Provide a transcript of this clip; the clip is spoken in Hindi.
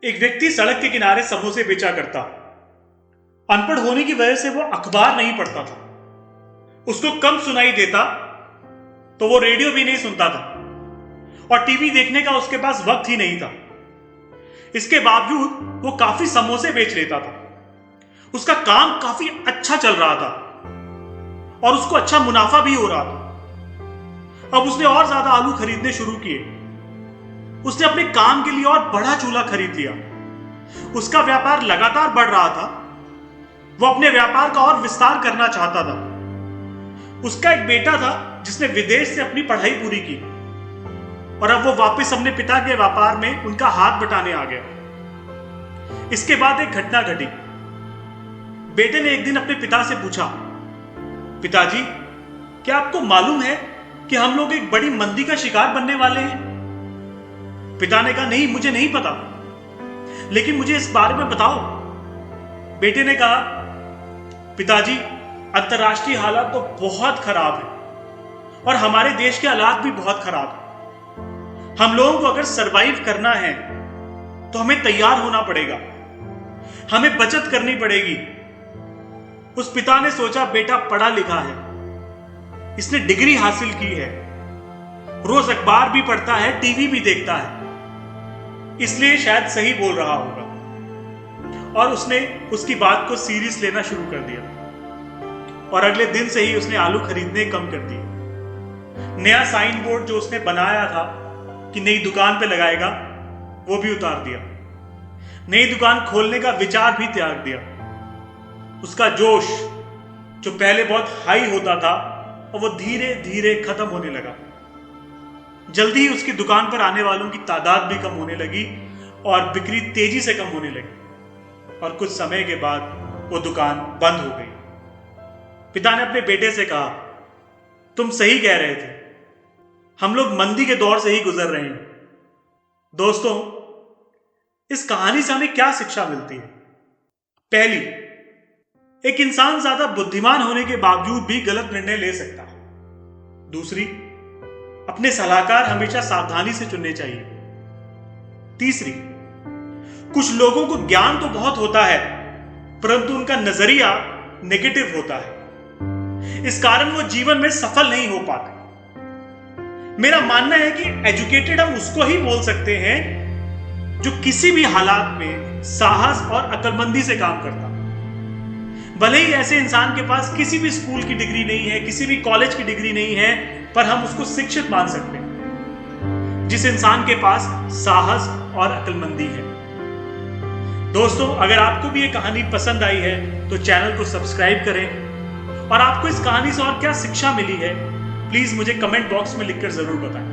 एक व्यक्ति सड़क के किनारे समोसे बेचा करता। अनपढ़ होने की वजह से वो अखबार नहीं पढ़ता था। उसको कम सुनाई देता तो वो रेडियो भी नहीं सुनता था और टीवी देखने का उसके पास वक्त ही नहीं था। इसके बावजूद वो काफी समोसे बेच लेता था। उसका काम काफी अच्छा चल रहा था और उसको अच्छा मुनाफा भी हो रहा था। अब उसने और ज्यादा आलू खरीदने शुरू किए। उसने अपने काम के लिए और बड़ा चूल्हा खरीद लिया। उसका व्यापार लगातार बढ़ रहा था। वो अपने व्यापार का और विस्तार करना चाहता था। उसका एक बेटा था जिसने विदेश से अपनी पढ़ाई पूरी की और अब वो वापस अपने पिता के व्यापार में उनका हाथ बटाने आ गया। इसके बाद एक घटना घटी। बेटे ने एक दिन अपने पिता से पूछा, पिताजी, क्या आपको मालूम है कि हम लोग एक बड़ी मंदी का शिकार बनने वाले हैं? पिता ने कहा, नहीं, मुझे नहीं पता, लेकिन मुझे इस बारे में बताओ। बेटे ने कहा, पिताजी, अंतर्राष्ट्रीय हालात तो बहुत खराब है और हमारे देश के हालात भी बहुत खराब है। हम लोगों को अगर सरवाइव करना है तो हमें तैयार होना पड़ेगा, हमें बचत करनी पड़ेगी। उस पिता ने सोचा, बेटा पढ़ा लिखा है, इसने डिग्री हासिल की है, रोज अखबार भी पढ़ता है, टीवी भी देखता है, इसलिए शायद सही बोल रहा होगा। और उसने उसकी बात को सीरियस लेना शुरू कर दिया और अगले दिन से ही उसने आलू खरीदने कम कर दिए। नया साइन बोर्ड जो उसने बनाया था कि नई दुकान पे लगाएगा, वो भी उतार दिया। नई दुकान खोलने का विचार भी त्याग दिया। उसका जोश जो पहले बहुत हाई होता था और वो धीरे धीरे खत्म होने लगा। जल्दी ही उसकी दुकान पर आने वालों की तादाद भी कम होने लगी और बिक्री तेजी से कम होने लगी और कुछ समय के बाद वो दुकान बंद हो गई। पिता ने अपने बेटे से कहा, तुम सही कह रहे थे, हम लोग मंदी के दौर से ही गुजर रहे हैं। दोस्तों, इस कहानी से हमें क्या शिक्षा मिलती है? पहली, एक इंसान ज्यादा बुद्धिमान होने के बावजूद भी गलत निर्णय ले सकता है। दूसरी, अपने सलाहकार हमेशा सावधानी से चुनने चाहिए। तीसरी, कुछ लोगों को ज्ञान तो बहुत होता है परंतु उनका नजरिया नेगेटिव होता है, इस कारण वो जीवन में सफल नहीं हो पाते। मेरा मानना है कि एजुकेटेड हम उसको ही बोल सकते हैं जो किसी भी हालात में साहस और अक्लमंदी से काम करता। भले ही ऐसे इंसान के पास किसी भी स्कूल की डिग्री नहीं है, किसी भी कॉलेज की डिग्री नहीं है, पर हम उसको शिक्षित मान सकते हैं जिस इंसान के पास साहस और अक्लमंदी है। दोस्तों, अगर आपको भी ये कहानी पसंद आई है तो चैनल को सब्सक्राइब करें और आपको इस कहानी से और क्या शिक्षा मिली है प्लीज मुझे कमेंट बॉक्स में लिखकर जरूर बताएं।